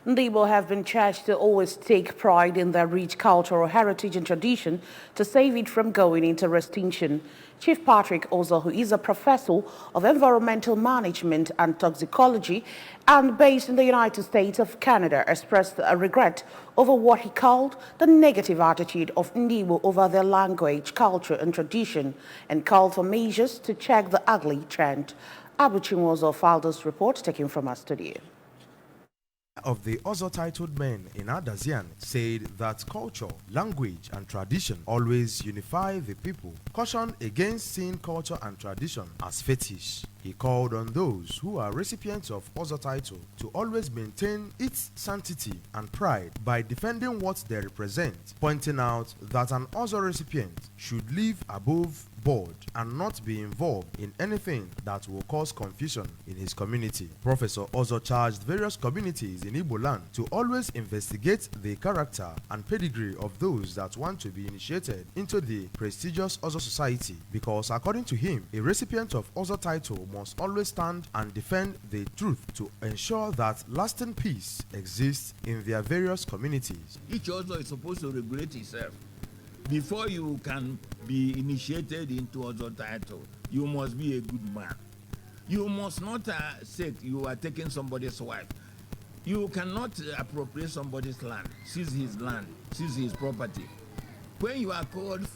The Igbo have been charged to always take pride in their rich cultural heritage and tradition to save it from going into extinction. Chief Patrick Ozo, who is a professor of environmental management and toxicology and based in the United States of Canada, expressed a regret over what he called the negative attitude of Igbo over their language, culture and tradition, and called for measures to check the ugly trend. Abuchim Ozo filed this report taken from our studio. Of the Ozo-titled men in Adazian said that culture, language and tradition always unify the people, cautioned against seeing culture and tradition as fetish. He called on those who are recipients of Ozo title to always maintain its sanctity and pride by defending what they represent, pointing out that an Ozo recipient should live above board and not be involved in anything that will cause confusion in his community. Professor Ozo charged various communities in Igbo land to always investigate the character and pedigree of those that want to be initiated into the prestigious Ozo society, because according to him, a recipient of Ozo title must always stand and defend the truth to ensure that lasting peace exists in their various communities. Each Ozo is supposed to regulate itself. Before you can be initiated into Ozo title, you must be a good man. You must not say you are taking somebody's wife. You cannot appropriate somebody's land, seize his property. When you are called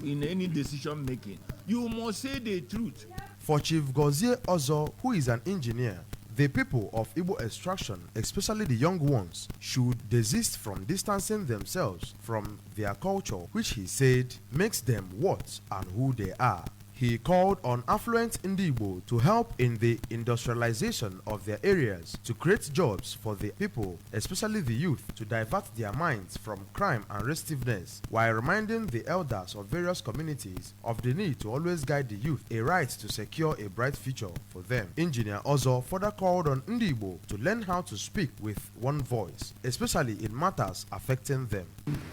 in any decision making, you must say the truth. For Chief Gozie Ozo, who is an engineer, the people of Igbo extraction, especially the young ones, should desist from distancing themselves from their culture, which he said makes them what and who they are. He called on affluent Igbo to help in the industrialization of their areas to create jobs for the people, especially the youth, to divert their minds from crime and restiveness, while reminding the elders of various communities of the need to always guide the youth a right to secure a bright future for them. Engineer Ozo further called on Igbo to learn how to speak with one voice, especially in matters affecting them.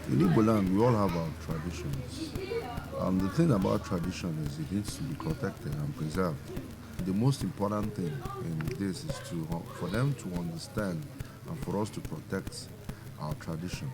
In Igbo land, we all have our traditions. The thing about tradition is it needs to be protected and preserved. The most important thing in this is for them to understand and for us to protect our tradition.